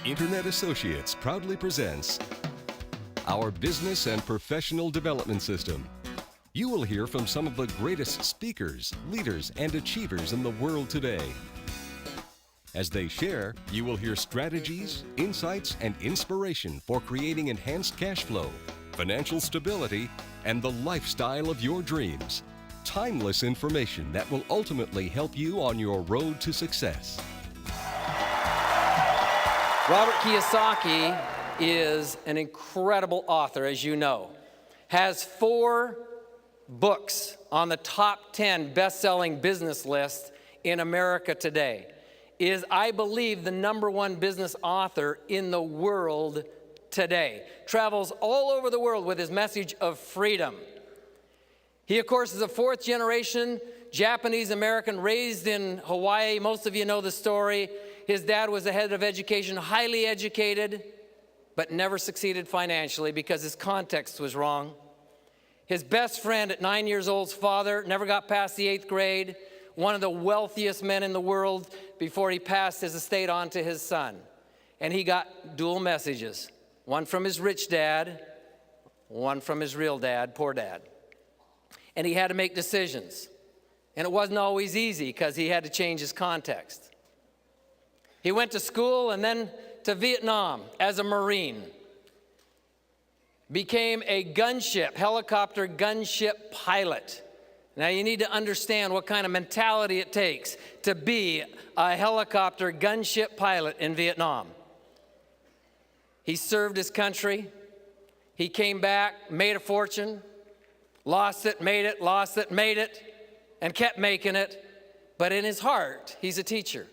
Internet Associates proudly presents our Business and Professional Development System. You will hear from some of the greatest speakers, leaders, and achievers in the world today. As they share, you will hear strategies, insights, and inspiration for creating enhanced cash flow, financial stability, and the lifestyle of your dreams. Timeless information that will ultimately help you on your road to success. Robert Kiyosaki is an incredible author, as you know. Has 4 books on the top 10 best-selling business list in America today. Is, I believe, the #1 business author in the world today. Travels all over the world with his message of freedom. He, of course, is a 4th-generation Japanese-American raised in Hawaii. Most of you know the story. His dad was the head of education, highly educated, but never succeeded financially because his context was wrong. His best friend at 9 years old's father never got past the 8th grade, one of the wealthiest men in the world before he passed his estate on to his son. And he got dual messages, one from his rich dad, one from his real dad, poor dad. And he had to make decisions. And it wasn't always easy because he had to change his context. He went to school and then to Vietnam as a Marine. Became a helicopter gunship pilot. Now you need to understand what kind of mentality it takes to be a helicopter gunship pilot in Vietnam. He served his country. He came back, made a fortune, lost it, made it, lost it, made it, and kept making it. But in his heart, he's a teacher.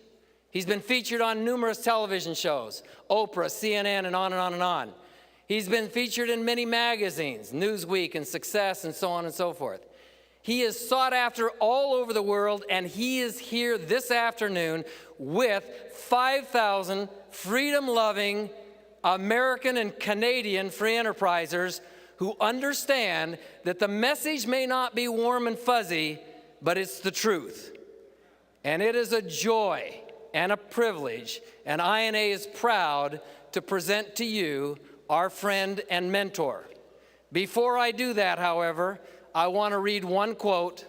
He's been featured on numerous television shows, Oprah, CNN, and on and on and on. He's been featured in many magazines, Newsweek and Success and so on and so forth. He is sought after all over the world, and he is here this afternoon with 5,000 freedom-loving American and Canadian free enterprisers who understand that the message may not be warm and fuzzy, but it's the truth. And it is a joy and a privilege, and INA is proud to present to you our friend and mentor. Before I do that, however, I want to read one quote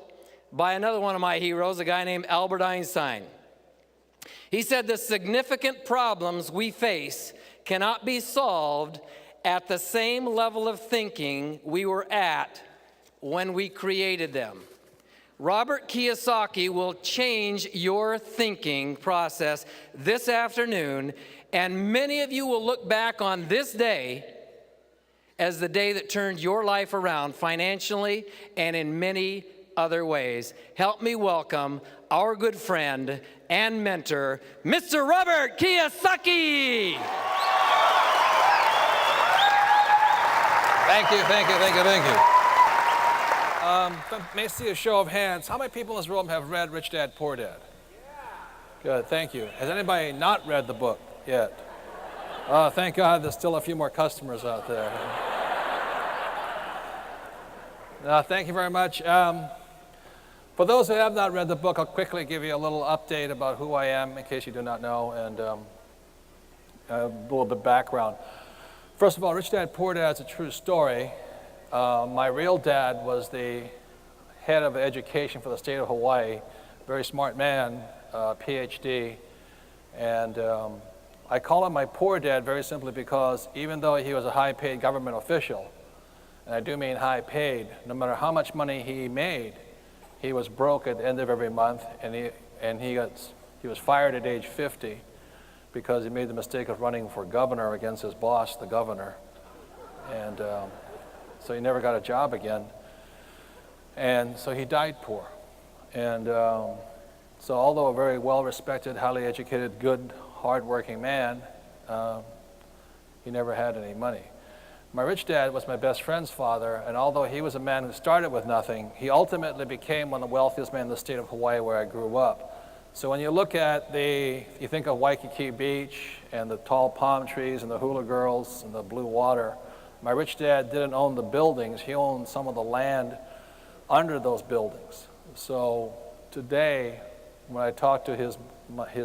by another one of my heroes, a guy named Albert Einstein. He said, "The significant problems we face cannot be solved at the same level of thinking we were at when we created them." Robert Kiyosaki will change your thinking process this afternoon, and many of you will look back on this day as the day that turned your life around financially and in many other ways. Help me welcome our good friend and mentor, Mr. Robert Kiyosaki. Thank you, thank you, thank you, thank you. May I see a show of hands? How many people in this room have read Rich Dad, Poor Dad? Good, thank you. Has anybody not read the book yet? Oh, thank God there's still a few more customers out there. Thank you very much. For those who have not read the book, I'll quickly give you a little update about who I am in case you do not know, and a little bit of background. First of all, Rich Dad, Poor Dad is a true story. My real dad was the head of education for the state of Hawaii, very smart man, PhD, and I call him my poor dad very simply because even though he was a high-paid government official, and I do mean high-paid, no matter how much money he made, he was broke at the end of every month, and he was fired at age 50 because he made the mistake of running for governor against his boss, the governor, and so he never got a job again, and so he died poor. And so although a very well-respected, highly educated, good, hard-working man, he never had any money. My rich dad was my best friend's father, and although he was a man who started with nothing, he ultimately became one of the wealthiest men in the state of Hawaii where I grew up. So when you look at you think of Waikiki Beach and the tall palm trees and the hula girls and the blue water, my rich dad didn't own the buildings, he owned some of the land under those buildings. So today, when I talk to his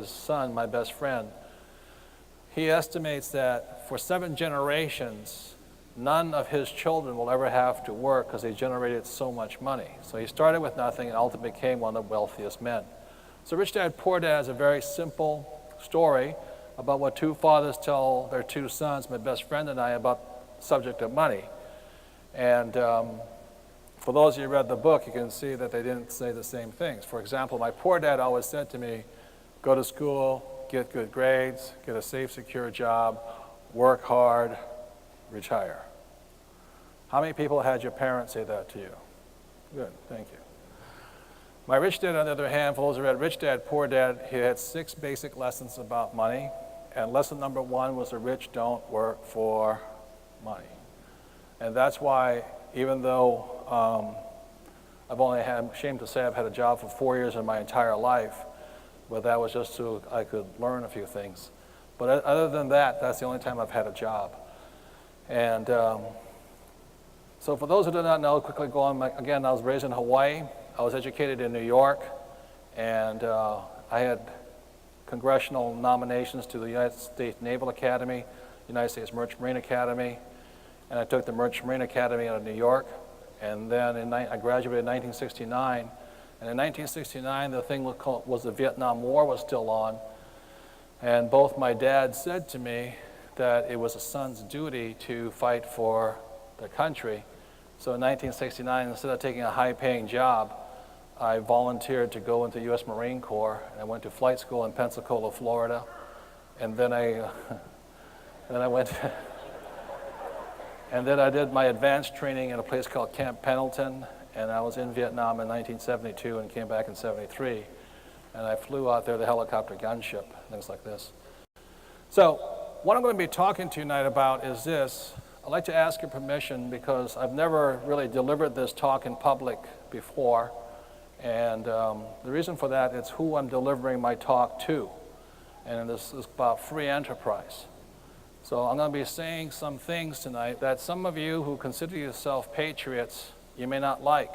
son, my best friend, he estimates that for 7 generations, none of his children will ever have to work because they generated so much money. So he started with nothing and ultimately became one of the wealthiest men. So Rich Dad, Poor Dad is a very simple story about what 2 fathers tell their 2 sons, my best friend and I, about the subject of money. And for those of you who read the book, you can see that they didn't say the same things. For example, my poor dad always said to me, go to school, get good grades, get a safe, secure job, work hard, retire. How many people had your parents say that to you? Good, thank you. My rich dad, on the other hand, for those who read Rich Dad, Poor Dad, he had 6 basic lessons about money. And lesson number 1 was the rich don't work for money. And that's why, even though I've only had, ashamed to say I've had a job for 4 years in my entire life, but that was just so I could learn a few things. But other than that, that's the only time I've had a job. And so for those who do not know, quickly go on, again, I was raised in Hawaii. I was educated in New York, and I had congressional nominations to the United States Naval Academy, United States Merchant Marine Academy, and I took the Merchant Marine Academy out of New York. And then I graduated in 1969. And in 1969, the thing was the Vietnam War was still on. And both my dads said to me that it was a son's duty to fight for the country. So in 1969, instead of taking a high-paying job, I volunteered to go into the U.S. Marine Corps. And I went to flight school in Pensacola, Florida. And then I went... And then I did my advanced training in a place called Camp Pendleton, and I was in Vietnam in 1972 and came back in 73. And I flew out there, the helicopter gunship, things like this. So what I'm going to be talking to you tonight about is this. I'd like to ask your permission because I've never really delivered this talk in public before. And the reason for that is who I'm delivering my talk to. And this is about free enterprise. So I'm going to be saying some things tonight that some of you who consider yourself patriots, you may not like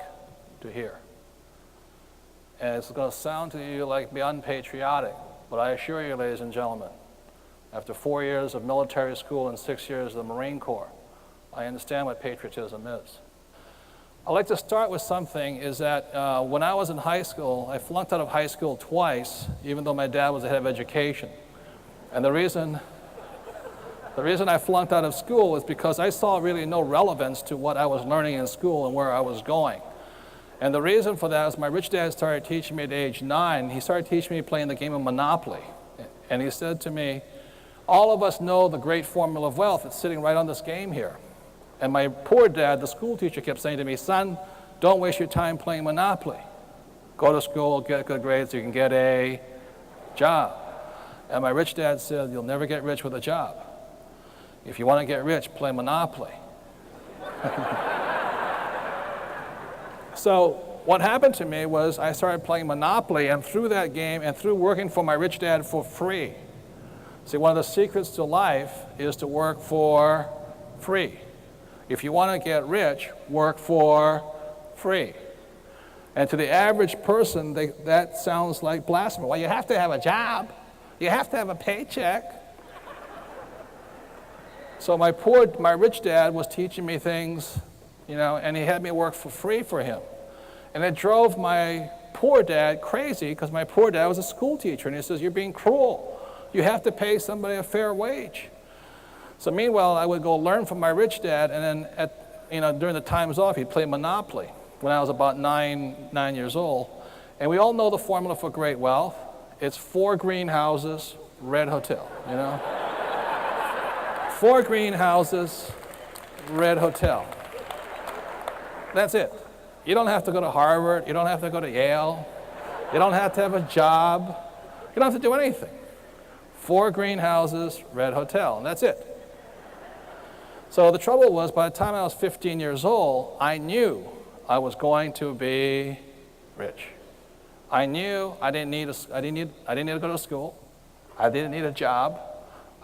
to hear. And it's going to sound to you like be unpatriotic, but I assure you, ladies and gentlemen, after 4 years of military school and 6 years of the Marine Corps, I understand what patriotism is. I'd like to start with something is that when I was in high school, I flunked out of high school twice, even though my dad was the head of education. And the reason I flunked out of school was because I saw really no relevance to what I was learning in school and where I was going. And the reason for that is my rich dad started teaching me at age 9. He started teaching me playing the game of Monopoly. And he said to me, all of us know the great formula of wealth. It's sitting right on this game here. And my poor dad, the school teacher, kept saying to me, son, don't waste your time playing Monopoly. Go to school, get good grades so you can get a job. And my rich dad said, you'll never get rich with a job. If you want to get rich, play Monopoly. So what happened to me was I started playing Monopoly, and through that game and through working for my rich dad for free. See, one of the secrets to life is to work for free. If you want to get rich, work for free. And to the average person, that sounds like blasphemy. Well, you have to have a job. You have to have a paycheck. So my rich dad was teaching me things, and he had me work for free for him. And it drove my poor dad crazy because my poor dad was a school teacher, and he says, you're being cruel. You have to pay somebody a fair wage. So meanwhile, I would go learn from my rich dad, and then during the times off, he'd play Monopoly when I was about nine years old. And we all know the formula for great wealth. It's 4 greenhouses, red hotel, 4 greenhouses, red hotel. That's it. You don't have to go to Harvard. You don't have to go to Yale. You don't have to have a job. You don't have to do anything. 4 greenhouses, red hotel, and that's it. So the trouble was, by the time I was 15 years old, I knew I was going to be rich. I knew I didn't need to go to school. I didn't need a job.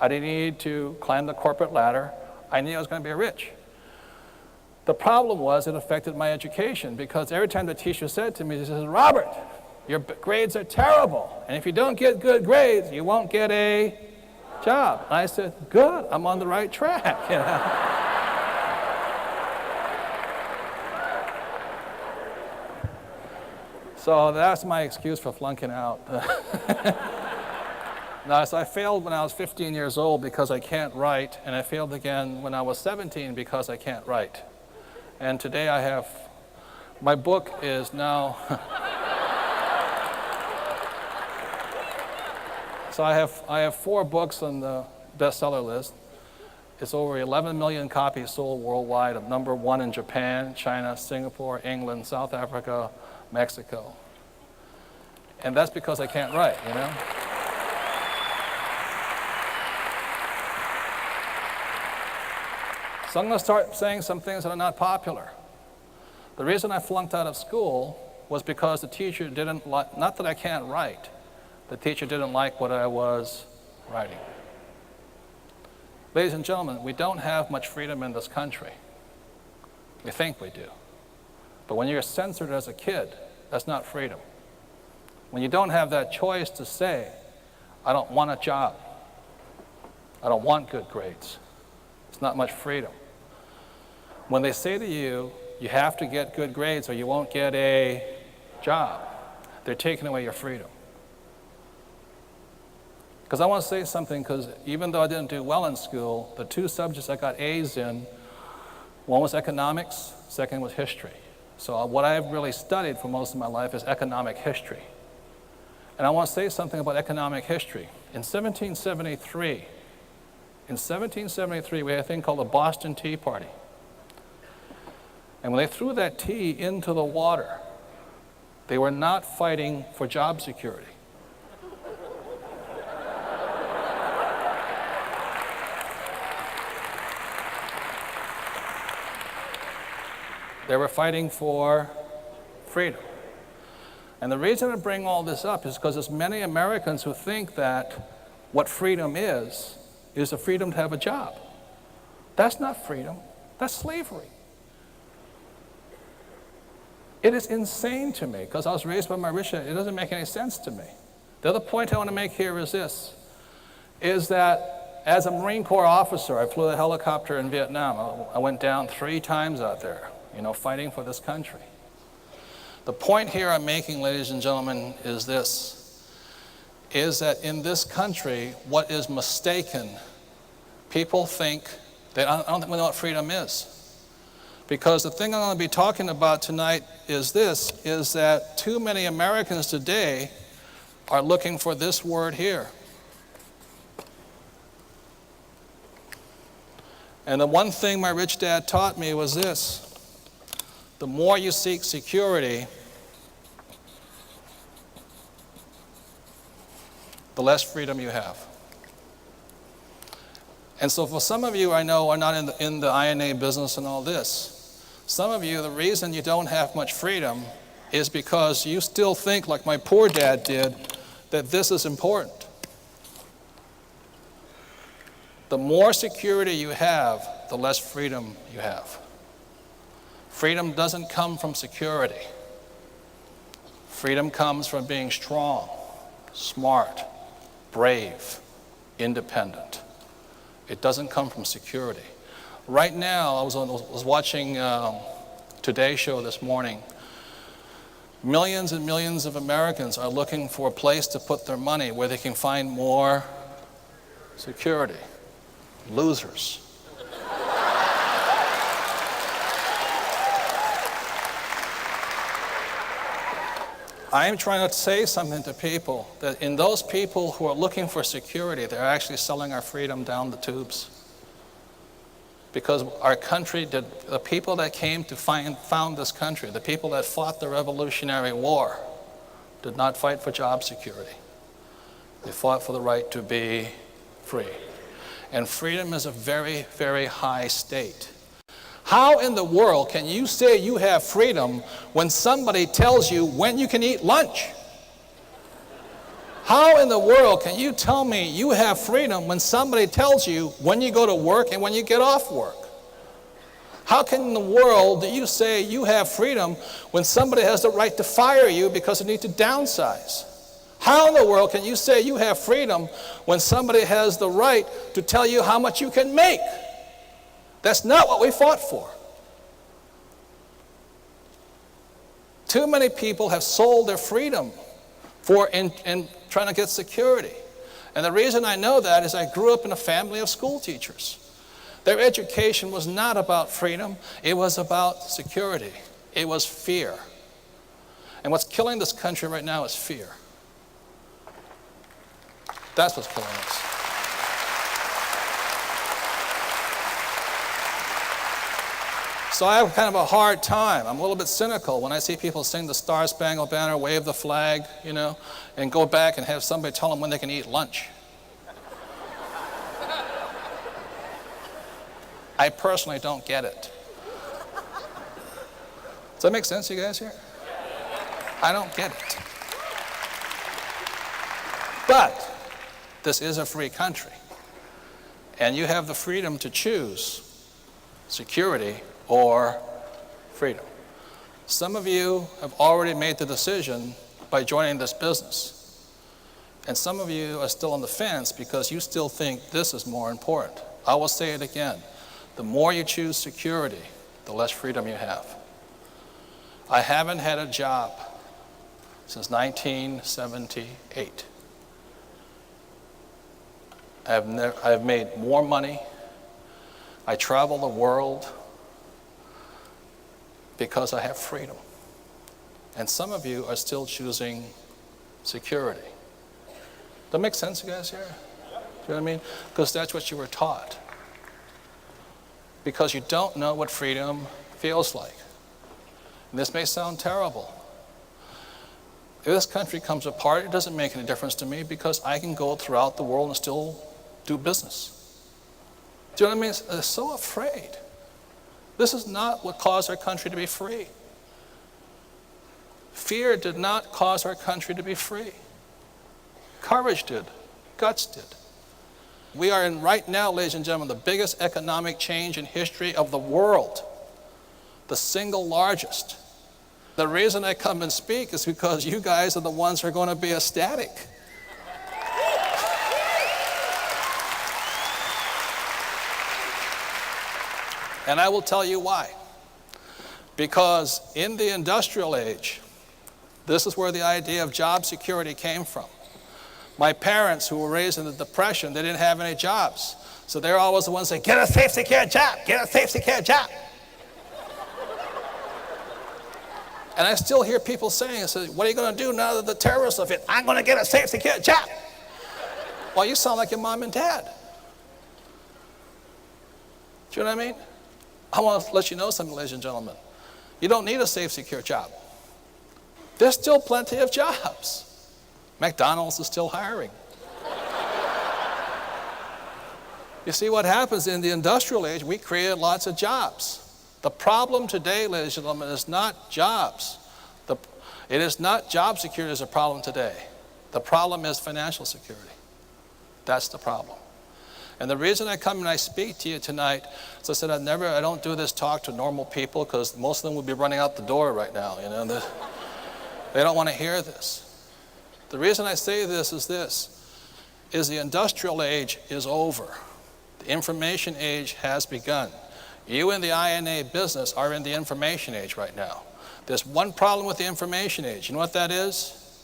I didn't need to climb the corporate ladder. I knew I was going to be rich. The problem was it affected my education because every time the teacher said to me, he says, Robert, your grades are terrible. And if you don't get good grades, you won't get a job. And I said, good, I'm on the right track. You know? So that's my excuse for flunking out. Now, so I failed when I was 15 years old because I can't write, and I failed again when I was 17 because I can't write. And today I have, my book is now, so I have 4 books on the bestseller list. It's over 11 million copies sold worldwide, of number 1 in Japan, China, Singapore, England, South Africa, Mexico. And that's because I can't write, you know? So I'm going to start saying some things that are not popular. The reason I flunked out of school was because the teacher didn't like, not that I can't write, the teacher didn't like what I was writing. Ladies and gentlemen, we don't have much freedom in this country. We think we do. But when you're censored as a kid, that's not freedom. When you don't have that choice to say, I don't want a job, I don't want good grades, it's not much freedom. When they say to you, you have to get good grades or you won't get a job, they're taking away your freedom. Because I want to say something, because even though I didn't do well in school, the 2 subjects I got A's in, one was economics, second was history. So what I've really studied for most of my life is economic history. And I want to say something about economic history. In 1773, we had a thing called the Boston Tea Party. And when they threw that tea into the water, they were not fighting for job security. They were fighting for freedom. And the reason I bring all this up is because there's many Americans who think that what freedom is the freedom to have a job. That's not freedom, that's slavery. It is insane to me, because I was raised by my rich dad. It doesn't make any sense to me. The other point I want to make here is this, is that as a Marine Corps officer, I flew a helicopter in Vietnam. I went down 3 times out there, you know, fighting for this country. The point here I'm making, ladies and gentlemen, is this, is that in this country, what is mistaken, people think, I don't think we know what freedom is. Because the thing I'm going to be talking about tonight is this, is that too many Americans today are looking for this word here. And the one thing my rich dad taught me was this: the more you seek security, the less freedom you have. And so for some of you I know are not in the INA business and all this. Some of you, the reason you don't have much freedom is because you still think, like my poor dad did, that this is important. The more security you have, the less freedom you have. Freedom doesn't come from security. Freedom comes from being strong, smart, brave, independent. It doesn't come from security. Right now, I was watching Today Show this morning. Millions and millions of Americans are looking for a place to put their money where they can find more security. Losers. I am trying to say something to people, that in those people who are looking for security, they're actually selling our freedom down the tubes. Because our country, the people that came to found this country, the people that fought the Revolutionary War, did not fight for job security. They fought for the right to be free. And freedom is a very, very high state. How in the world can you say you have freedom when somebody tells you when you can eat lunch? How in the world can you tell me you have freedom when somebody tells you when you go to work and when you get off work? How can in the world do you say you have freedom when somebody has the right to fire you because they need to downsize? How in the world can you say you have freedom when somebody has the right to tell you how much you can make? That's not what we fought for. Too many people have sold their freedom in trying to get security. And the reason I know that is I grew up in a family of school teachers. Their education was not about freedom. It was about security. It was fear. And what's killing this country right now is fear. That's what's killing us. So I have kind of a hard time. I'm a little bit cynical when I see people sing the Star Spangled Banner, wave the flag, and go back and have somebody tell them when they can eat lunch. I personally don't get it. Does that make sense, you guys here? I don't get it. But this is a free country. And you have the freedom to choose security or freedom. Some of you have already made the decision by joining this business. And some of you are still on the fence because you still think this is more important. I will say it again. The more you choose security, the less freedom you have. I haven't had a job since 1978. I've made more money. I travel the world because I have freedom. And some of you are still choosing security. Does that make sense, you guys here? Do you know what I mean? Because that's what you were taught. Because you don't know what freedom feels like. And this may sound terrible. If this country comes apart, it doesn't make any difference to me because I can go throughout the world and still do business. Do you know what I mean? They're so afraid. This is not what caused our country to be free. Fear did not cause our country to be free. Courage did. Guts did. We are in right now, ladies and gentlemen, the biggest economic change in history of the world. The single largest. The reason I come and speak is because you guys are the ones who are going to be ecstatic. And I will tell you why. Because in the industrial age, this is where the idea of job security came from. My parents, who were raised in the Depression, they didn't have any jobs. So they're always the ones saying, get a safe, secure job, get a safe, secure job. And I still hear people saying, I said, what are you going to do now that the terrorists have hit? I'm going to get a safe, secure job. Well, you sound like your mom and dad. Do you know what I mean? I want to let you know something, ladies and gentlemen. You don't need a safe, secure job. There's still plenty of jobs. McDonald's is still hiring. You see what happens in the industrial age, we created lots of jobs. The problem today, ladies and gentlemen, is not jobs. It is not job security is a problem today. The problem is financial security. That's the problem. And the reason I come and I speak to you tonight, as I said, I don't do this talk to normal people because most of them would be running out the door right now. They don't want to hear this. The reason I say this is the industrial age is over. The information age has begun. You in the I&A business are in the information age right now. There's one problem with the information age. You know what that is?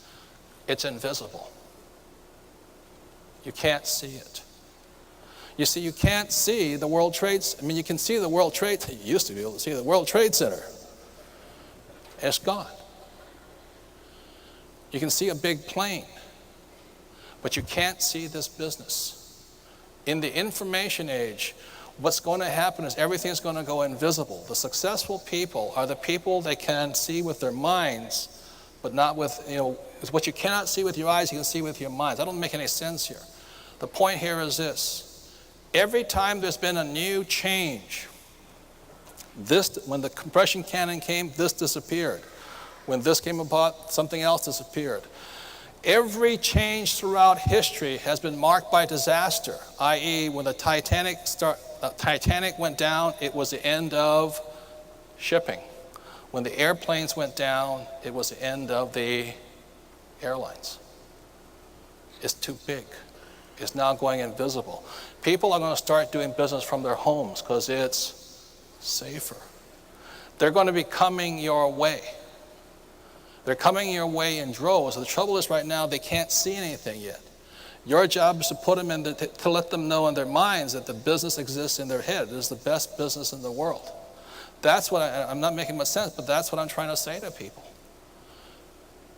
It's invisible. You can't see it. You see, you can't see the World Trade Center. I mean, you can see the World Trade Center. You used to be able to see the World Trade Center. It's gone. You can see a big plane, but you can't see this business. In the information age, what's going to happen is everything's going to go invisible. The successful people are the people they can see with their minds, but not with, what you cannot see with your eyes, you can see with your minds. That don't make any sense here. The point here is this. Every time there's been a new change, when the compression cannon came, this disappeared. When this came about, something else disappeared. Every change throughout history has been marked by disaster, i.e. when the Titanic went down, it was the end of shipping. When the airplanes went down, it was the end of the airlines. is too big. It's now going invisible. People are going to start doing business from their homes because it's safer. They're going to be coming your way. They're coming your way in droves. The trouble is right now they can't see anything yet. Your job is to put them in, to let them know in their minds that the business exists in their head. It is the best business in the world. That's what I'm not making much sense, but that's what I'm trying to say to people.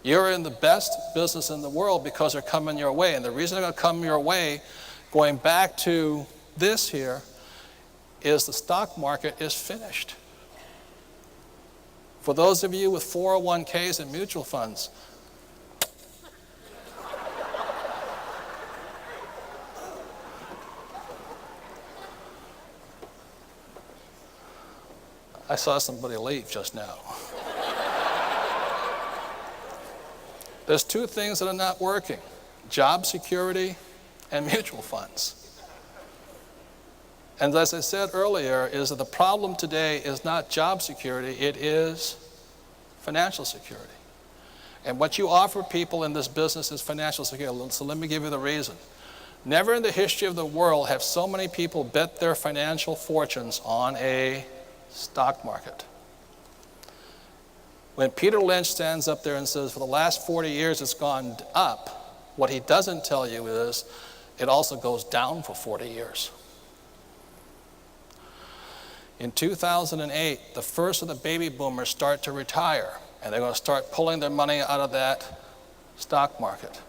You're in the best business in the world because they're coming your way. And the reason they're going to come your way, going back to this here, is the stock market is finished. For those of you with 401ks and mutual funds, I saw somebody leave just now. There's two things that are not working: job security and mutual funds. And as I said earlier, is that the problem today is not job security, it is financial security. And what you offer people in this business is financial security. So let me give you the reason. Never in the history of the world have so many people bet their financial fortunes on a stock market. When Peter Lynch stands up there and says, for the last 40 years it's gone up, what he doesn't tell you is it also goes down for 40 years. In 2008, the first of the baby boomers start to retire, and they're going to start pulling their money out of that stock market.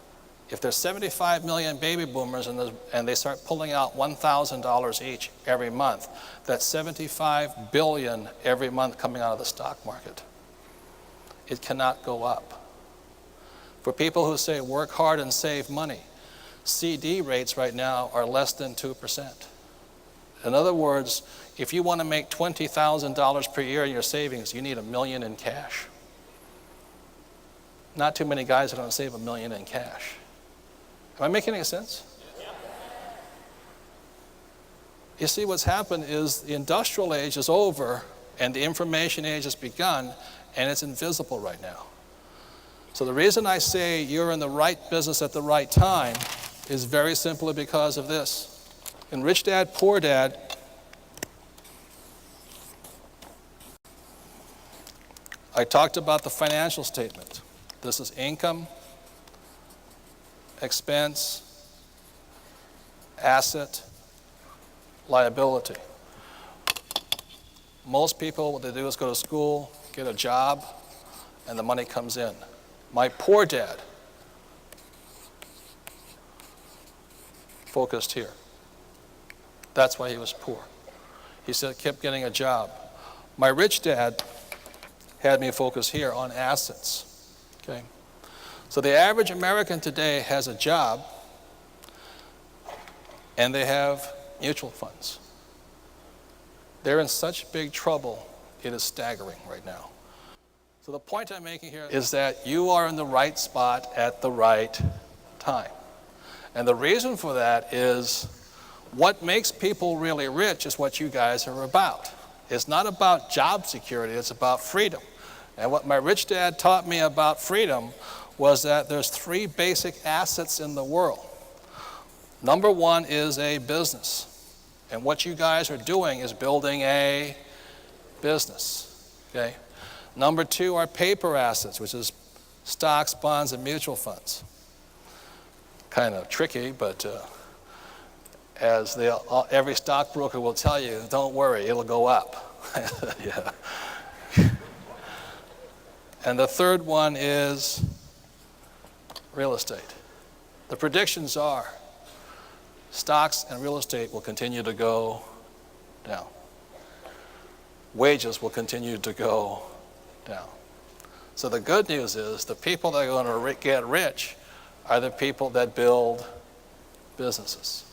If there's 75 million baby boomers and they start pulling out $1,000 each every month, that's 75 billion every month coming out of the stock market. It cannot go up. For people who say work hard and save money, CD rates right now are less than 2%. In other words, if you want to make $20,000 per year in your savings, you need $1 million in cash. Not too many guys are going to save $1 million in cash. Am I making any sense? You see, what's happened is the industrial age is over and the information age has begun, and it's invisible right now. So the reason I say you're in the right business at the right time is very simply because of this. In Rich Dad, Poor Dad, I talked about the financial statement. This is income, expense, asset, liability. Most people, what they do is go to school, get a job, and the money comes in. My poor dad focused here. That's why he was poor. He said, kept getting a job. My rich dad had me focus here on assets. Okay? So the average American today has a job and they have mutual funds. They're in such big trouble, it is staggering right now. So the point I'm making here is that you are in the right spot at the right time. And the reason for that is what makes people really rich is what you guys are about. It's not about job security, it's about freedom. And what my rich dad taught me about freedom was that there's 3 basic assets in the world. Number 1 is a business. And what you guys are doing is building a business, okay? Number 2 are paper assets, which is stocks, bonds, and mutual funds. Kind of tricky, but as every stockbroker will tell you, don't worry, it'll go up. Yeah. And the third one is real estate. The predictions are stocks and real estate will continue to go down. Wages will continue to go down. So the good news is the people that are going to get rich are the people that build businesses.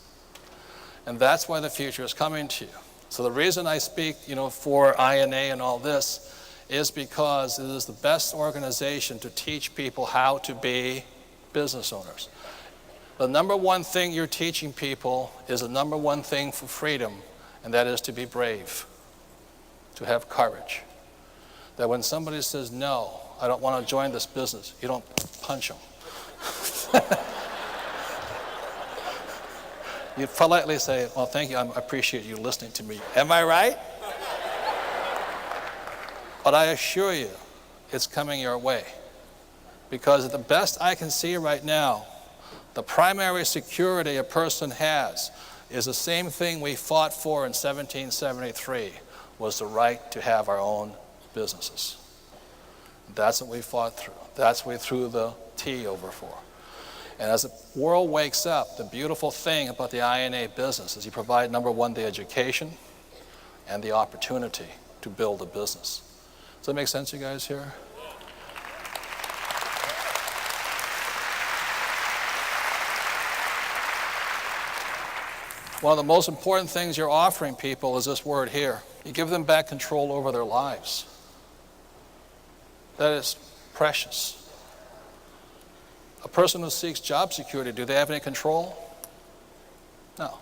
And that's why the future is coming to you. So the reason I speak, for INA and all this is because it is the best organization to teach people how to be business owners. The number 1 thing you're teaching people is the number 1 thing for freedom, and that is to be brave, to have courage. That when somebody says, no, I don't want to join this business, you don't punch them. You politely say, well, thank you, I appreciate you listening to me. Am I right? But I assure you, it's coming your way. Because the best I can see right now, the primary security a person has is the same thing we fought for in 1773, was the right to have our own businesses. That's what we fought through. That's what we threw the T over for. And as the world wakes up, the beautiful thing about the INA business is you provide, number one, the education and the opportunity to build a business. Does that make sense, you guys here? One of the most important things you're offering people is this word here. You give them back control over their lives. That is precious. A person who seeks job security, do they have any control? No.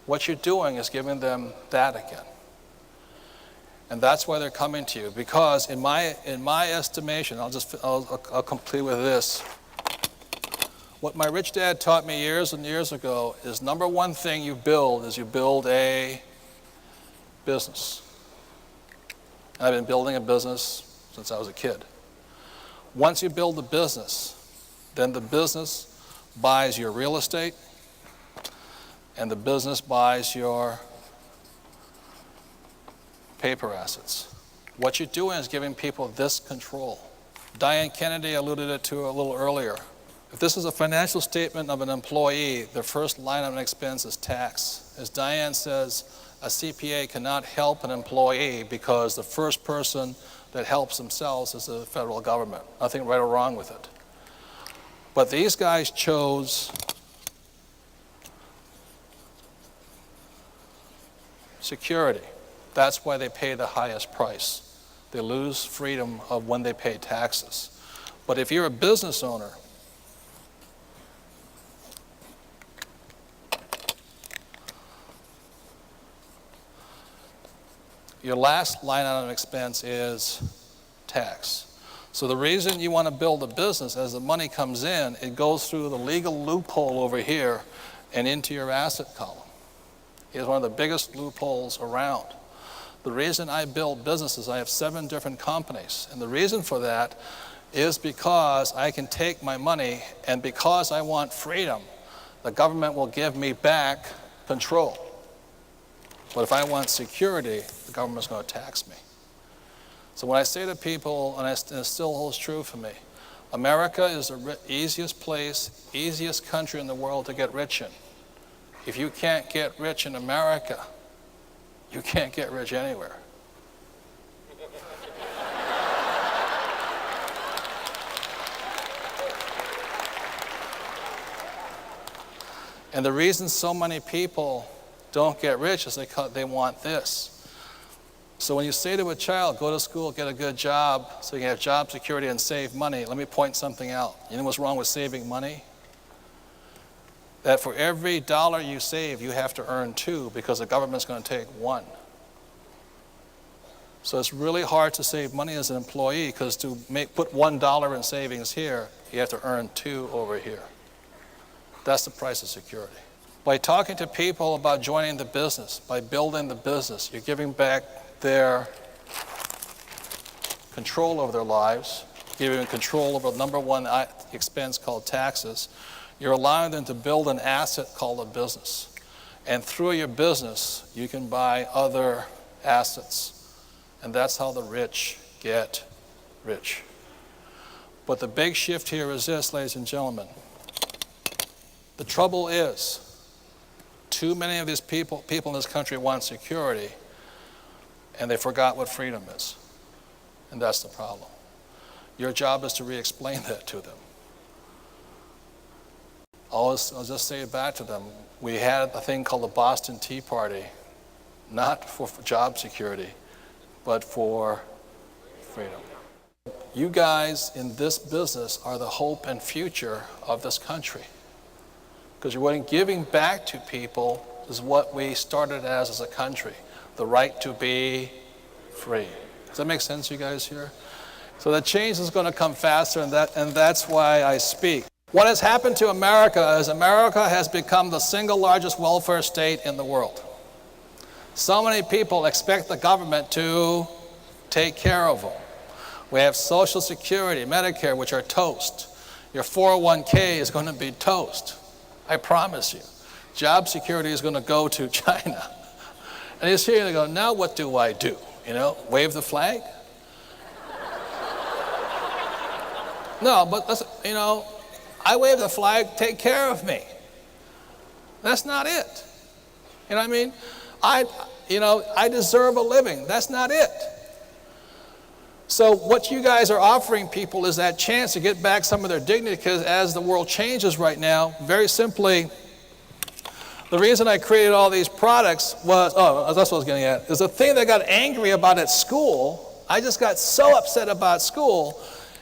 What you're doing is giving them that again. And that's why they're coming to you. Because in my estimation, I'll complete with this. What my rich dad taught me years and years ago is number one thing you build is you build a business. And I've been building a business since I was a kid. Once you build the business, then the business buys your real estate and the business buys your paper assets. What you're doing is giving people this control. Diane Kennedy alluded to it a little earlier. If this is a financial statement of an employee, the first line of an expense is tax. As Diane says, a CPA cannot help an employee because the first person that helps themselves is the federal government. Nothing right or wrong with it. But these guys chose security. That's why they pay the highest price. They lose freedom of when they pay taxes. But if you're a business owner, your last line item expense is tax. So the reason you want to build a business, as the money comes in, it goes through the legal loophole over here and into your asset column. It's one of the biggest loopholes around. The reason I build businesses, I have 7 different companies. And the reason for that is because I can take my money, and because I want freedom, the government will give me back control. But if I want security, the government's going to tax me. So when I say to people, and it still holds true for me, America is the easiest place, easiest country in the world to get rich in. If you can't get rich in America, you can't get rich anywhere. And the reason so many people don't get rich is they want this. So when you say to a child, go to school, get a good job, so you can have job security and save money, let me point something out. You know what's wrong with saving money? That for every dollar you save, you have to earn 2 because the government's going to take 1. So it's really hard to save money as an employee because to put $1 in savings here, you have to earn 2 over here. That's the price of security. By talking to people about joining the business, by building the business, you're giving back their control over their lives, giving them control over number one expense called taxes. You're allowing them to build an asset called a business. And through your business, you can buy other assets. And that's how the rich get rich. But the big shift here is this, ladies and gentlemen. The trouble is, too many of these people in this country want security, and they forgot what freedom is. And that's the problem. Your job is to re-explain that to them. I'll just say it back to them. We had a thing called the Boston Tea Party, not for job security, but for freedom. You guys in this business are the hope and future of this country. Because what giving back to people is what we started as a country. The right to be free. Does that make sense, you guys here? So the change is going to come faster, and that's why I speak. What has happened to America is America has become the single largest welfare state in the world. So many people expect the government to take care of them. We have Social Security, Medicare, which are toast. Your 401k is going to be toast. I promise you. Job security is going to go to China. And he's here to go, now what do I do? You know, wave the flag? No, but listen, you know, I wave the flag, take care of me. That's not it. You know what I mean? I deserve a living. That's not it. So what you guys are offering people is that chance to get back some of their dignity, because as the world changes right now, very simply, the reason I created all these products was, that's what I was getting at, is the thing that I got angry about at school, I just got so upset about school,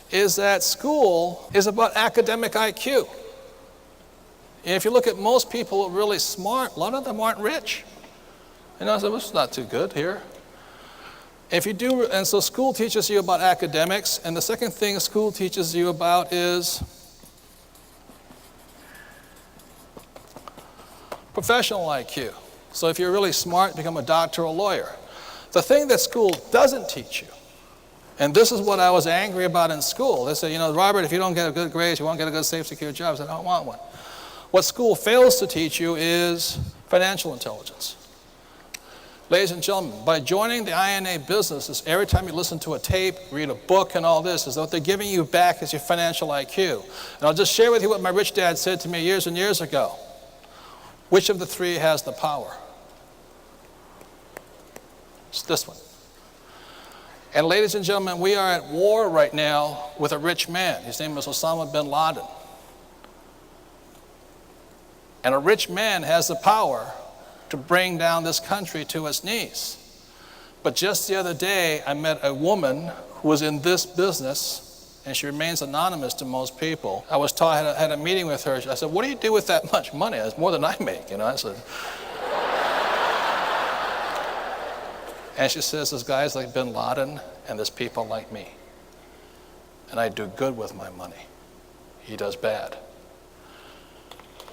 is that school is about academic IQ. And if you look at most people who are really smart, a lot of them aren't rich. You know, so it's not too good here. If you do, and so school teaches you about academics, and the second thing school teaches you about is professional IQ. So if you're really smart, become a doctor or a lawyer. The thing that school doesn't teach you, and this is what I was angry about in school. They said, you know, Robert, if you don't get a good grade, you won't get a good, safe, secure job. I said, I don't want one. What school fails to teach you is financial intelligence. Ladies and gentlemen, by joining the INA business, every time you listen to a tape, read a book and all this, is what they're giving you back is your financial IQ. And I'll just share with you what my rich dad said to me years and years ago. Which of the three has the power? It's this one. And ladies and gentlemen, we are at war right now with a rich man. His name is Osama bin Laden. And a rich man has the power to bring down this country to its knees. But just the other day, I met a woman who was in this business, and she remains anonymous to most people. I had a meeting with her. I said, what do you do with that much money? It's more than I make, you know. I said, and she says, there's guys like bin Laden, and there's people like me. And I do good with my money. He does bad.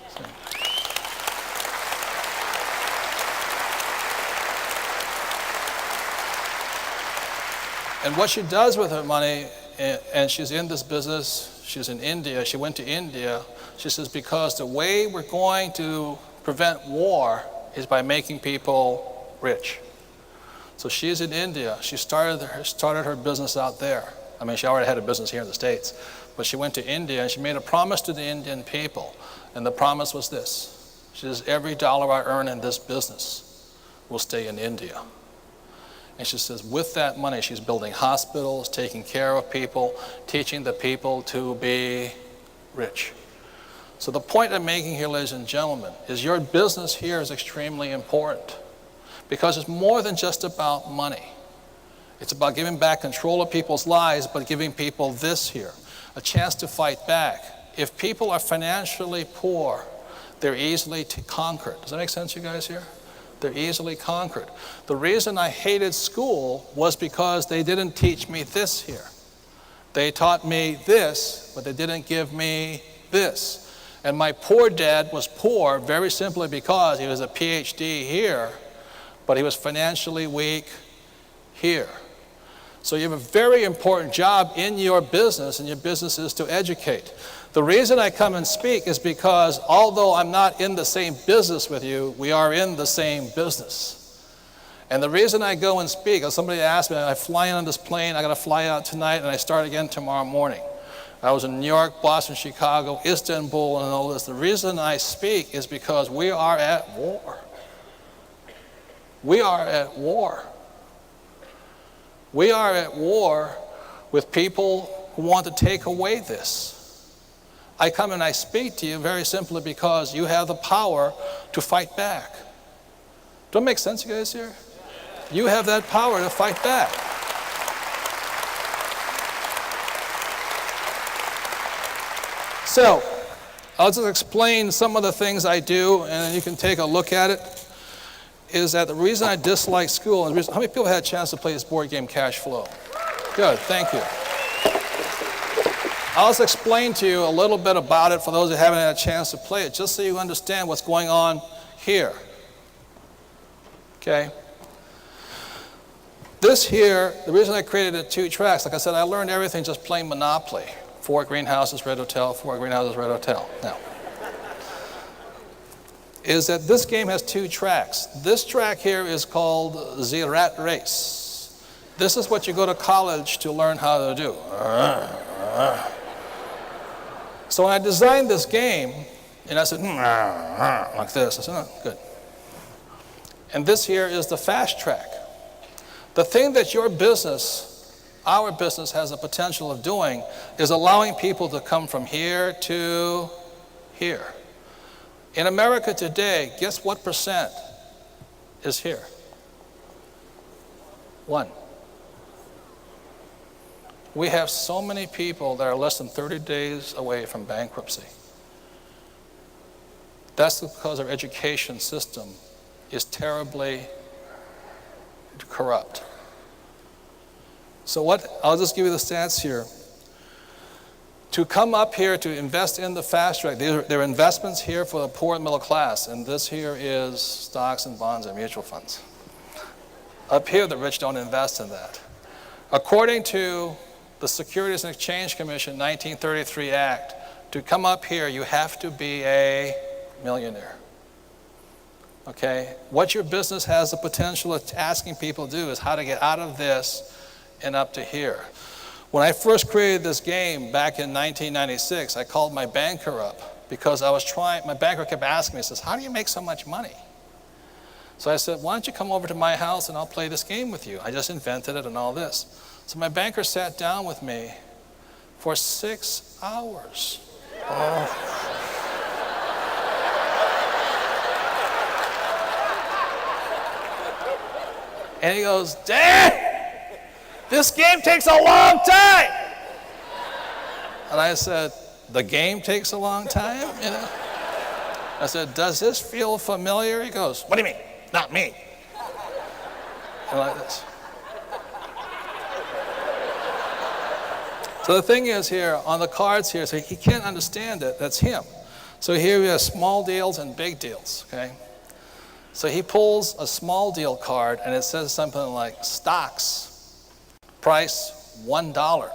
So. And what she does with her money, and she's in this business, she's in India, she went to India, she says, because the way we're going to prevent war is by making people rich. So she's in India. She started her business out there. I mean, she already had a business here in the States, but she went to India and she made a promise to the Indian people. And the promise was this. She says, every dollar I earn in this business will stay in India. And she says, with that money, she's building hospitals, taking care of people, teaching the people to be rich. So the point I'm making here, ladies and gentlemen, is your business here is extremely important. Because it's more than just about money. It's about giving back control of people's lives, but giving people this here, a chance to fight back. If people are financially poor, they're easily conquered. Does that make sense, you guys here? They're easily conquered. The reason I hated school was because they didn't teach me this here. They taught me this, but they didn't give me this. And my poor dad was poor very simply because he was a PhD here, but he was financially weak here. So you have a very important job in your business, and your business is to educate. The reason I come and speak is because although I'm not in the same business with you, we are in the same business. And the reason I go and speak, as somebody asked me, I fly in on this plane, I got to fly out tonight, and I start again tomorrow morning. I was in New York, Boston, Chicago, Istanbul, and all this. The reason I speak is because we are at war. We are at war. We are at war with people who want to take away this. I come and I speak to you very simply because you have the power to fight back. Don't make sense, you guys here? You have that power to fight back. So, I'll just explain some of the things I do, and then you can take a look at it. Is that the reason I dislike school, and the reason, how many people had a chance to play this board game, Cashflow? Good, thank you. I'll just explain to you a little bit about it for those who haven't had a chance to play it, just so you understand what's going on here. Okay? This here, the reason I created it 2 tracks, like I said, I learned everything just playing Monopoly. 4 greenhouses, red hotel, 4 greenhouses, red hotel. Now, is that this game has 2 tracks. This track here is called the rat race. This is what you go to college to learn how to do. So when I designed this game, and I said, like this, I said, oh, good. And this here is the fast track. The thing that your business, our business, has the potential of doing is allowing people to come from here to here. In America today, guess what percent is here? 1. We have so many people that are less than 30 days away from bankruptcy. That's because our education system is terribly corrupt. So I'll just give you the stats here. To come up here to invest in the fast track, there are investments here for the poor and middle class, and this here is stocks and bonds and mutual funds. Up here, the rich don't invest in that. According to the Securities and Exchange Commission 1933 Act, to come up here, you have to be a millionaire. Okay? What your business has the potential of asking people to do is how to get out of this and up to here. When I first created this game back in 1996, I called my banker up because my banker kept asking me, says, how do you make so much money? So I said, why don't you come over to my house and I'll play this game with you. I just invented it and all this. So my banker sat down with me for 6 hours. Oh. And he goes, Dad, this game takes a long time. And I said, the game takes a long time? You know? I said, does this feel familiar? He goes, what do you mean? Not me. And like this. So the thing is here, on the cards here, so he can't understand it, that's him. So here we have small deals and big deals, okay? So he pulls a small deal card and it says something like stocks, price $1.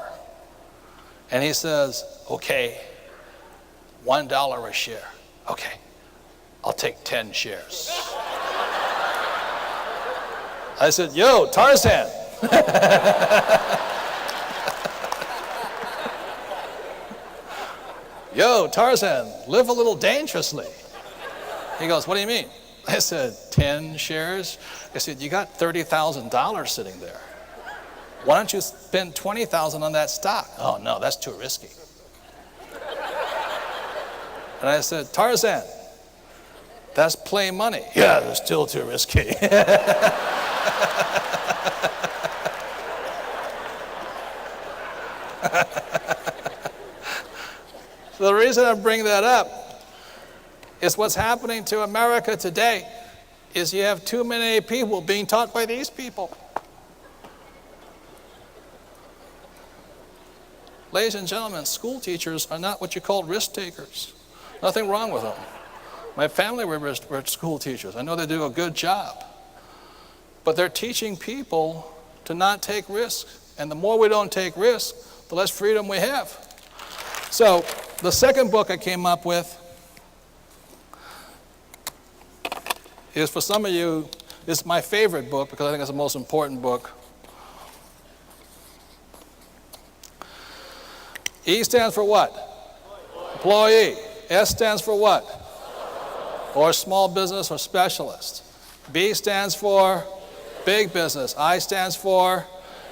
And he says, okay, $1 a share. Okay, I'll take 10 shares. I said, yo, Tarzan. Yo, Tarzan, live a little dangerously. He goes, what do you mean? I said, 10 shares? I said, you got $30,000 sitting there. Why don't you spend $20,000 on that stock? Oh, no, that's too risky. And I said, Tarzan, that's play money. Yeah, it's still too risky. So the reason I bring that up is what's happening to America today is you have too many people being taught by these people. Ladies and gentlemen, school teachers are not what you call risk takers. Nothing wrong with them. My family were school teachers. I know they do a good job. But they're teaching people to not take risks. And the more we don't take risks, the less freedom we have. So the second book I came up with is, for some of you, it's my favorite book because I think it's the most important book. E stands for what? Employee. S stands for what? Or small business or specialist. B stands for big business. I stands for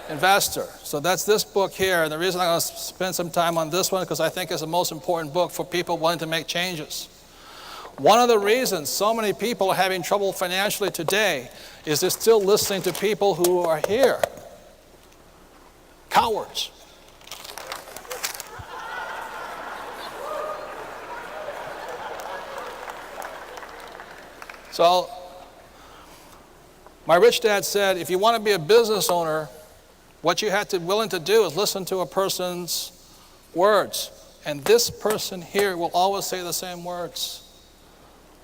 investor. So that's this book here. And the reason I'm going to spend some time on this one because I think it's the most important book for people wanting to make changes. One of the reasons so many people are having trouble financially today is they're still listening to people who are here. Cowards. So, my rich dad said, if you want to be a business owner, what you have to be willing to do is listen to a person's Words. And this person here will always say the same words.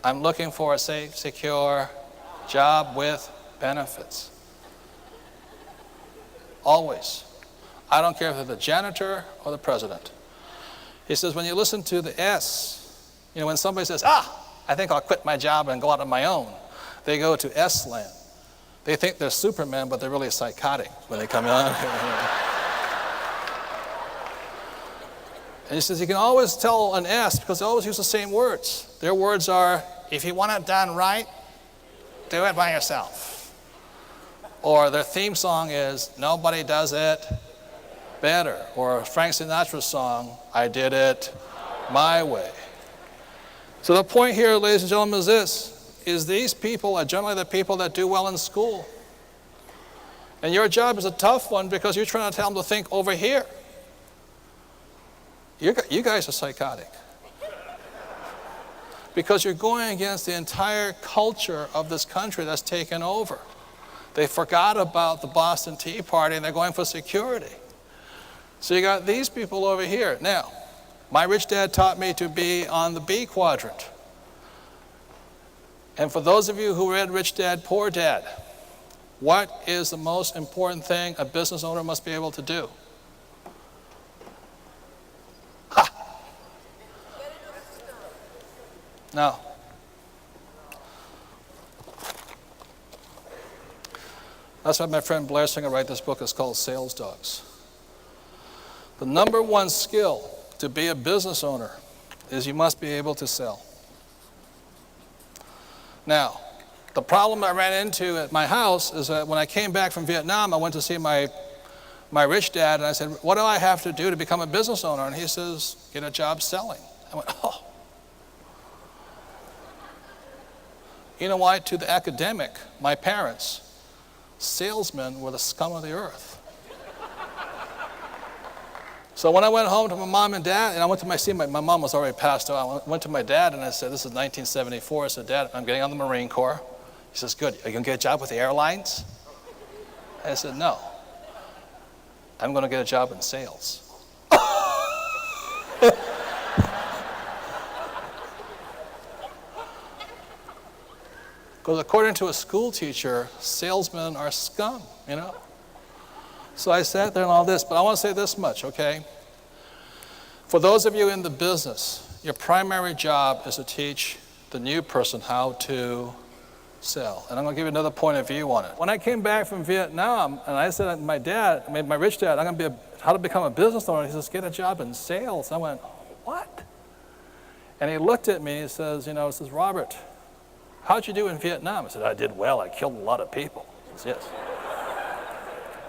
I'm looking for a safe, secure job with benefits. Always. I don't care if they're the janitor or the president. He says, when you listen to the S, when somebody says, I think I'll quit my job and go out on my own, they go to S land. They think they're Superman, but they're really psychotic when they come on. And he says, you can always tell an S because they always use the same words. Their words are, if you want it done right, do it by yourself. Or their theme song is, nobody does it better. Or Frank Sinatra's song, I did it my way. So the point here, ladies and gentlemen, is this, is these people are generally the people that do well in school. And your job is a tough one because you're trying to tell them to think over here. You guys are psychotic. Because you're going against the entire culture of this country that's taken over. They forgot about the Boston Tea Party and they're going for security. So you got these people over here. Now, my rich dad taught me to be on the B quadrant. And for those of you who read Rich Dad, Poor Dad, what is the most important thing a business owner must be able to do? No. That's why my friend Blair Singer wrote this book. It's called Sales Dogs. The number one skill to be a business owner is you must be able to sell. Now, the problem I ran into at my house is that when I came back from Vietnam, I went to see my rich dad, and I said, what do I have to do to become a business owner? And he says, get a job selling. I went, oh. You know why? To the academic, my parents, salesmen were the scum of the earth. So when I went home to my mom and dad, and I went to my mom was already passed away. I went to my dad and I said, this is 1974. I said, Dad, I'm getting on the Marine Corps. He says, good, are you gonna get a job with the airlines? I said, no. I'm gonna get a job in sales. Because according to a school teacher, salesmen are scum, So I sat there and all this, but I want to say this much, okay? For those of you in the business, your primary job is to teach the new person how to sell. And I'm going to give you another point of view on it. When I came back from Vietnam, and I said to my rich dad, I'm going to how to become a business owner. He says, get a job in sales. I went, what? And he looked at me and he says, Robert, how'd you do in Vietnam? I said, I did well. I killed a lot of people. He says, yes.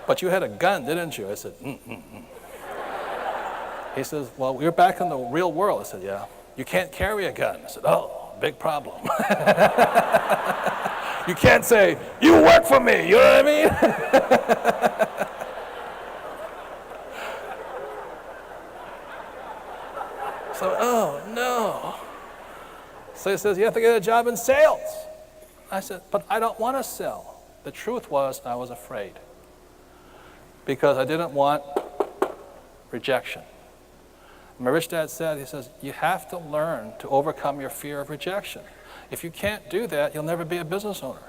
But you had a gun, didn't you? I said, He says, well, you're back in the real world. I said, yeah. You can't carry a gun. I said, oh, big problem. You can't say, you work for me. You know what I mean? So, oh, no. So he says, you have to get a job in sales. I said, but I don't want to sell. The truth was, I was afraid. Because I didn't want rejection. My rich dad said, he says, you have to learn to overcome your fear of rejection. If you can't do that, you'll never be a business owner.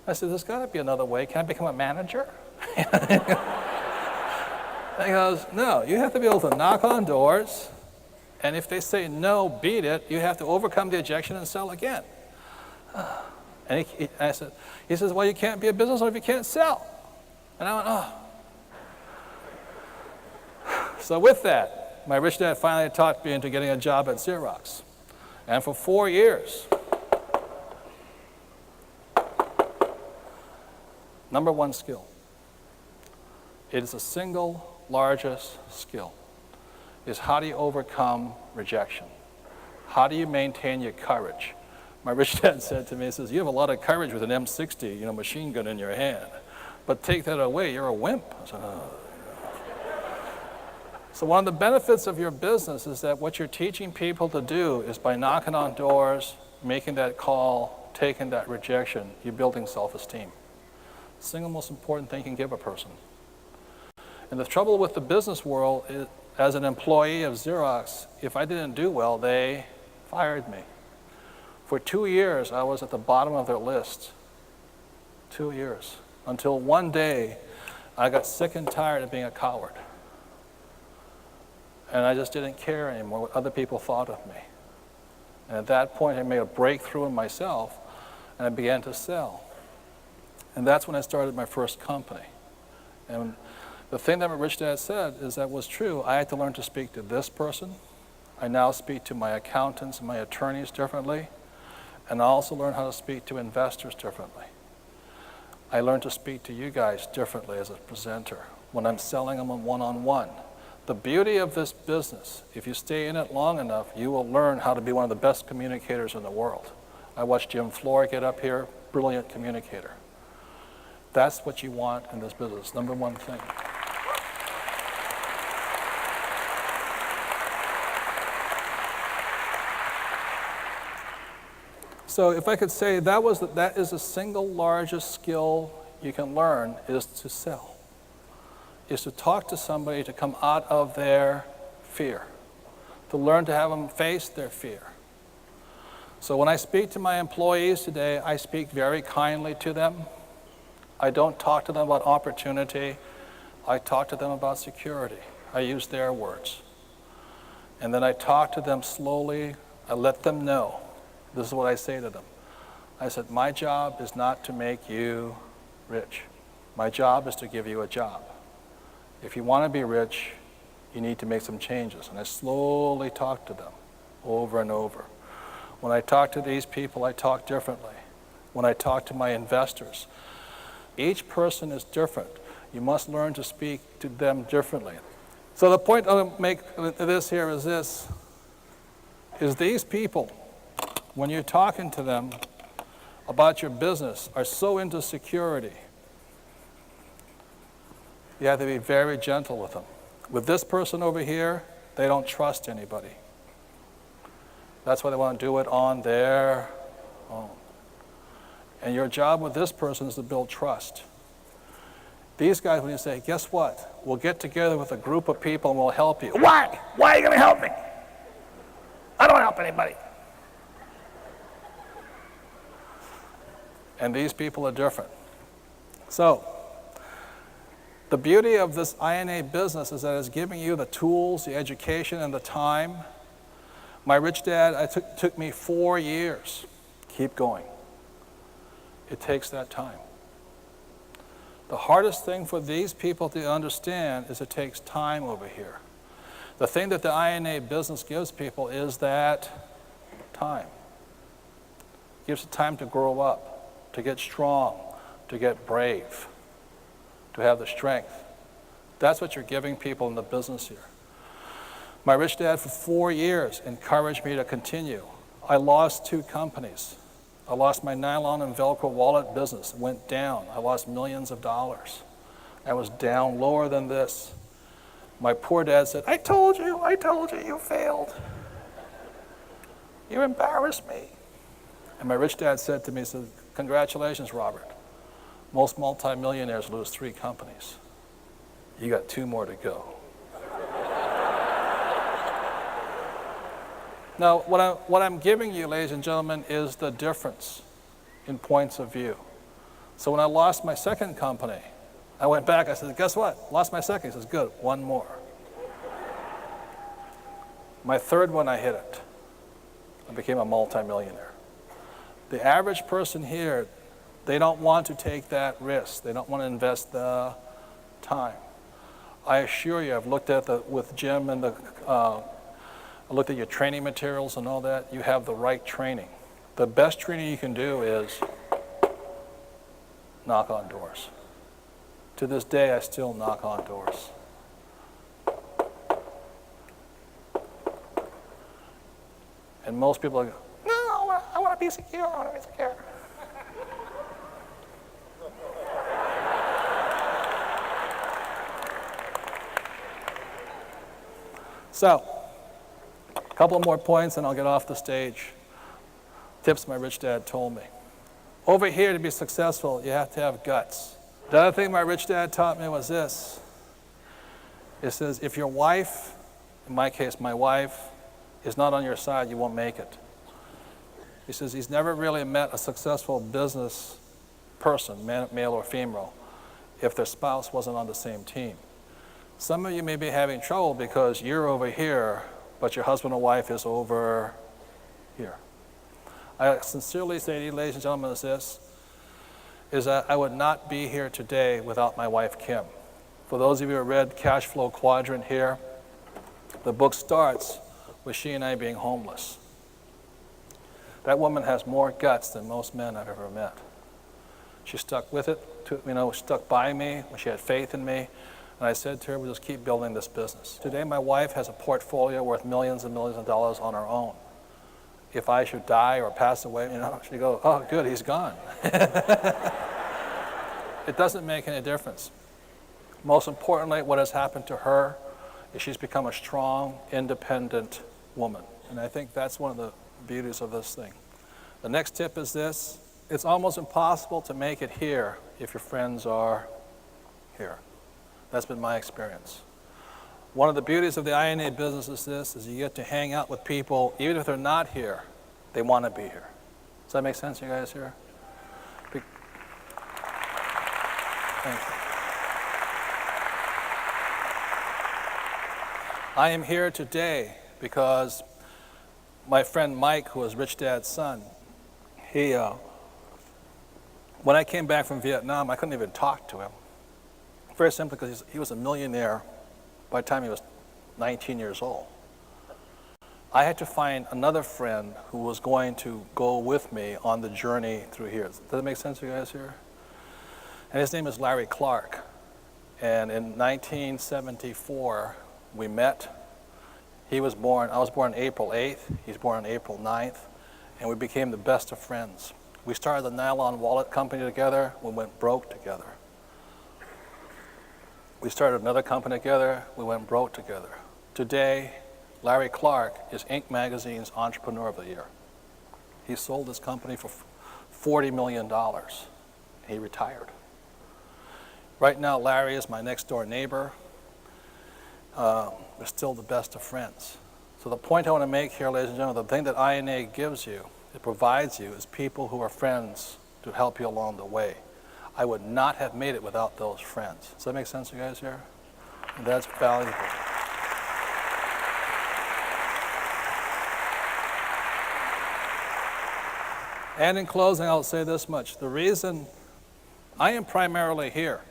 I said, there's got to be another way. Can I become a manager? And he goes, no, you have to be able to knock on doors, and if they say no, beat it, you have to overcome the objection and sell again. And he says, well, you can't be a business owner if you can't sell. And I went, oh. So with that, my rich dad finally talked me into getting a job at Xerox. And for 4 years, number one skill. It is the single largest skill. Is how do you overcome rejection? How do you maintain your courage? My rich dad said to me, he says, you have a lot of courage with an M60, machine gun in your hand. But take that away, you're a wimp. I said, oh. So one of the benefits of your business is that what you're teaching people to do is by knocking on doors, making that call, taking that rejection, you're building self-esteem. Single most important thing you can give a person. And the trouble with the business world is, As an employee of Xerox, if I didn't do well, they fired me. For 2 years, I was at the bottom of their list. 2 years. Until one day, I got sick and tired of being a coward. And I just didn't care anymore what other people thought of me. And at that point, I made a breakthrough in myself, and I began to sell. And that's when I started my first company. And the thing that my rich dad said is that was true. I had to learn to speak to this person. I now speak to my accountants and my attorneys differently. And I also learned how to speak to investors differently. I learned to speak to you guys differently as a presenter when I'm selling them one-on-one. The beauty of this business, if you stay in it long enough, you will learn how to be one of the best communicators in the world. I watched Jim Floor get up here, brilliant communicator. That's what you want in this business, number one thing. So if I could say that is the single largest skill you can learn is to sell, is to talk to somebody to come out of their fear, to learn to have them face their fear. So when I speak to my employees today, I speak very kindly to them. I don't talk to them about opportunity. I talk to them about security. I use their words. And then I talk to them slowly. I let them know. This is what I say to them. I said, my job is not to make you rich. My job is to give you a job. If you want to be rich, you need to make some changes. And I slowly talk to them over and over. When I talk to these people, I talk differently. When I talk to my investors, each person is different. You must learn to speak to them differently. So the point I want to make of this here is this, is these people, when you're talking to them about your business, are so into security. You have to be very gentle with them. With this person over here, they don't trust anybody. That's why they want to do it on their own. And your job with this person is to build trust. These guys, when you say, guess what? We'll get together with a group of people and we'll help you. Why? Why are you going to help me? I don't help anybody. And these people are different. So, the beauty of this INA business is that it's giving you the tools, the education, and the time. My rich dad, it took me 4 years. Keep going. It takes that time. The hardest thing for these people to understand is it takes time over here. The thing that the INA business gives people is that time. It gives it time to grow up, to get strong, to get brave, to have the strength. That's what you're giving people in the business here. My rich dad for 4 years encouraged me to continue. I lost 2 companies. I lost my nylon and Velcro wallet business. It went down. I lost millions of dollars. I was down lower than this. My poor dad said, I told you, you failed. You embarrassed me. And my rich dad said to me, he said, congratulations, Robert. Most multimillionaires lose 3 companies. You got 2 more to go. Now, what I'm giving you, ladies and gentlemen, is the difference in points of view. So when I lost my second company, I went back, I said, guess what? Lost my second. He says, good, 1 more. My third one, I hit it. I became a multimillionaire. The average person here, they don't want to take that risk. They don't want to invest the time. I assure you, I've looked at with Jim and I looked at your training materials and all that. You have the right training. The best training you can do is knock on doors. To this day, I still knock on doors. And most people go, no, I want to be secure, I want to be secure. So, a couple more points and I'll get off the stage. Tips my rich dad told me. Over here, to be successful, you have to have guts. The other thing my rich dad taught me was this. It says, if your wife in my case, my wife, is not on your side, you won't make it. He says he's never really met a successful business person, male or female, if their spouse wasn't on the same team. Some of you may be having trouble because you're over here, but your husband or wife is over here. I sincerely say to you, ladies and gentlemen, is that I would not be here today without my wife, Kim. For those of you who read Cashflow Quadrant here, the book starts with she and I being homeless. That woman has more guts than most men I've ever met. She stuck with it, stuck by me when she had faith in me. And I said to her, we'll just keep building this business. Today, my wife has a portfolio worth millions and millions of dollars on her own. If I should die or pass away, she'd go, oh, good, he's gone. It doesn't make any difference. Most importantly, what has happened to her is she's become a strong, independent woman. And I think that's one of the beauties of this thing. The next tip is this. It's almost impossible to make it here if your friends are here. That's been my experience. One of the beauties of the INA business is you get to hang out with people, even if they're not here, they want to be here. Does that make sense, you guys here? Thank you. I am here today because my friend Mike, who was Rich Dad's son, when I came back from Vietnam, I couldn't even talk to him. Very simply because he was a millionaire by the time he was 19 years old. I had to find another friend who was going to go with me on the journey through here. Does that make sense to you guys here? And his name is Larry Clark. And in 1974, we met. I was born April 8th, he's born on April 9th, and we became the best of friends. We started the nylon wallet company together, we went broke together. We started another company together, we went broke together. Today, Larry Clark is Inc. Magazine's Entrepreneur of the Year. He sold his company for $40 million. He retired. Right now, Larry is my next door neighbor. We're still the best of friends. So the point I want to make here, ladies and gentlemen, the thing that INA gives you, it provides you, is people who are friends to help you along the way. I would not have made it without those friends. Does that make sense to you guys here? And that's valuable. And in closing, I'll say this much. The reason I am primarily here,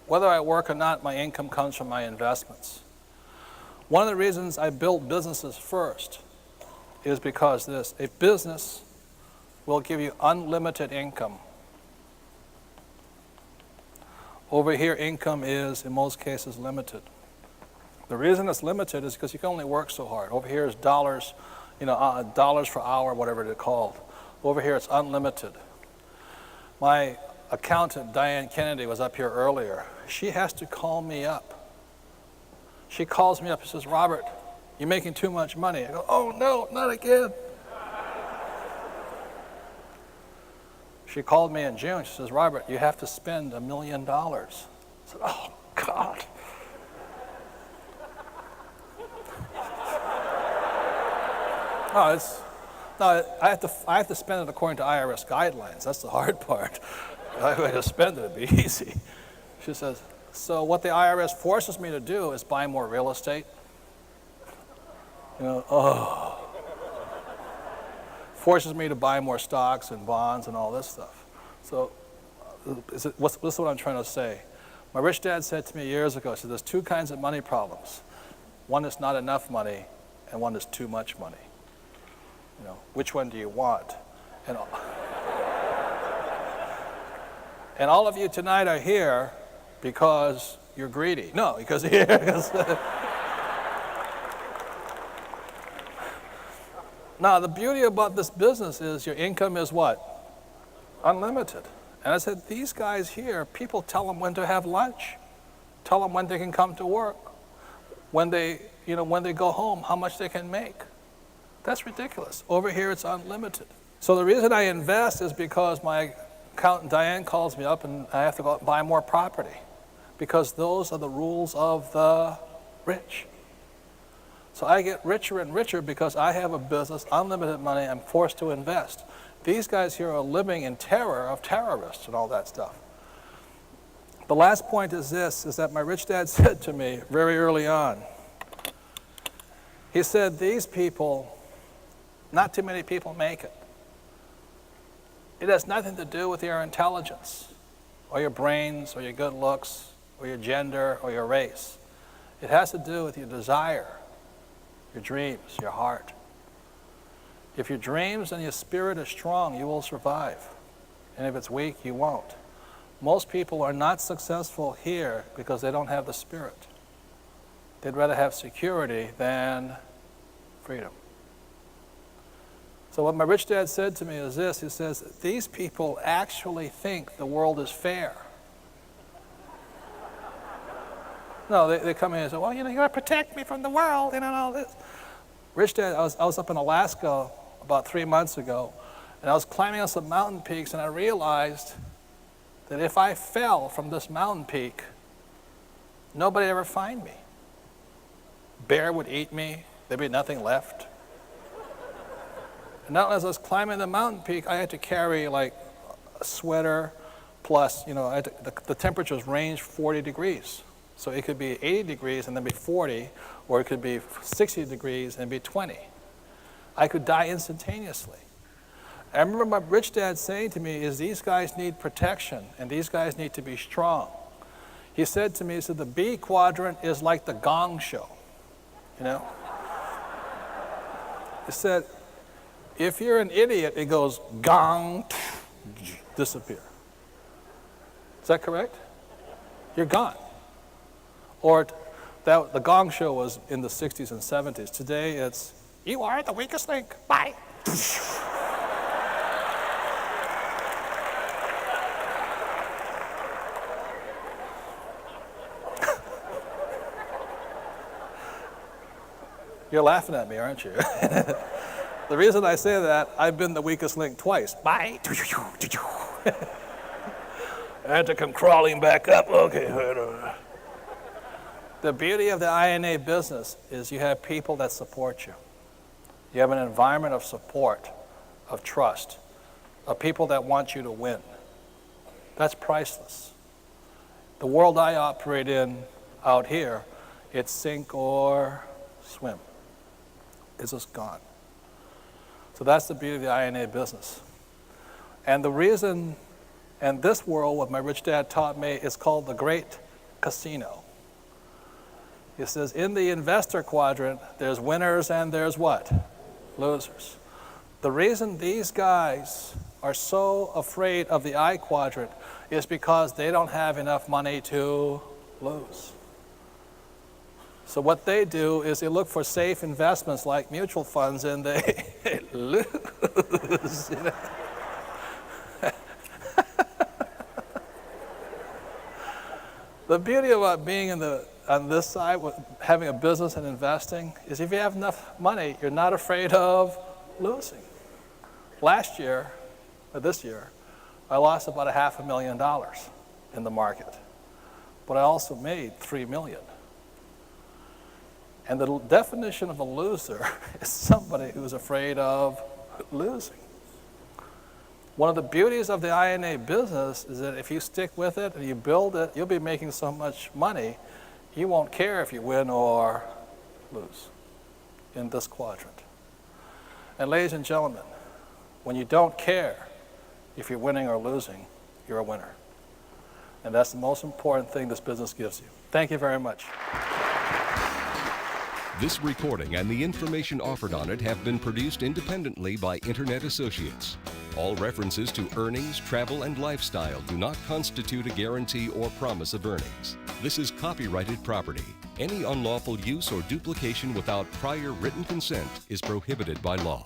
whether I work or not, my income comes from my investments. One of the reasons I built businesses first is because a business will give you unlimited income. Over here, income is, in most cases, limited. The reason it's limited is because you can only work so hard. Over here is dollars, dollars per hour, whatever they're called. Over here, it's unlimited. My accountant, Diane Kennedy, was up here earlier. She has to call me up. She calls me up and says, Robert, you're making too much money. I go, oh no, not again. She called me in June. She says, Robert, you have to spend $1 million. I said, oh, God. I have to spend it according to IRS guidelines. That's the hard part. If I had to spend it, it'd be easy. She says, so what the IRS forces me to do is buy more real estate. Forces me to buy more stocks and bonds and all this stuff. So this is what I'm trying to say. My rich dad said to me years ago, he said, there's two kinds of money problems. One is not enough money, and one is too much money. Which one do you want? And all of you tonight are here because you're greedy. No, because you're here. Now, the beauty about this business is your income is what? Unlimited. And I said, these guys here, people tell them when to have lunch, tell them when they can come to work, when they go home, how much they can make. That's ridiculous. Over here, it's unlimited. So the reason I invest is because my accountant, Diane, calls me up and I have to go out and buy more property because those are the rules of the rich. So I get richer and richer because I have a business, unlimited money, I'm forced to invest. These guys here are living in terror of terrorists and all that stuff. The last point is this, is that my rich dad said to me very early on, he said, these people, not too many people make it. It has nothing to do with your intelligence, or your brains, or your good looks, or your gender, or your race. It has to do with your desire, your dreams, your heart. If your dreams and your spirit are strong, you will survive. And if it's weak, you won't. Most people are not successful here because they don't have the spirit. They'd rather have security than freedom. So what my rich dad said to me is this, he says, these people actually think the world is fair. No, they come in and say, well, you gotta protect me from the world, and all this. Rich dad, I was up in Alaska about 3 months ago, and I was climbing on some mountain peaks, and I realized that if I fell from this mountain peak, nobody would ever find me. Bear would eat me, there'd be nothing left. And now as I was climbing the mountain peak, I had to carry like a sweater, plus, the temperatures range 40 degrees. So it could be 80 degrees and then be 40, or it could be 60 degrees and be 20. I could die instantaneously. I remember my rich dad saying to me is these guys need protection and these guys need to be strong. He said to me, he said, the B quadrant is like the gong show, He said, if you're an idiot, it goes gong, disappear. Is that correct? You're gone. Or the gong show was in the 60s and 70s. Today it's, you are the weakest link, bye. You're laughing at me, aren't you? The reason I say that, I've been the weakest link twice. Bye. I had to come crawling back up. Okay. The beauty of the INA business is you have people that support you. You have an environment of support, of trust, of people that want you to win. That's priceless. The world I operate in out here, it's sink or swim. It's just gone. So that's the beauty of the INA business. And the reason, and this world, what my rich dad taught me, is called the Great Casino. He says, in the investor quadrant, there's winners and there's what? Losers. The reason these guys are so afraid of the I quadrant is because they don't have enough money to lose. So what they do is they look for safe investments like mutual funds and they lose. The beauty about being on this side, with having a business and investing, is if you have enough money, you're not afraid of losing. Last year, or this year, I lost about $500,000 in the market, but I also made $3 million. And the definition of a loser is somebody who's afraid of losing. One of the beauties of the INA business is that if you stick with it and you build it, you'll be making so much money, you won't care if you win or lose in this quadrant. And ladies and gentlemen, when you don't care if you're winning or losing, you're a winner. And that's the most important thing this business gives you. Thank you very much. This recording and the information offered on it have been produced independently by Internet Associates. All references to earnings, travel, and lifestyle do not constitute a guarantee or promise of earnings. This is copyrighted property. Any unlawful use or duplication without prior written consent is prohibited by law.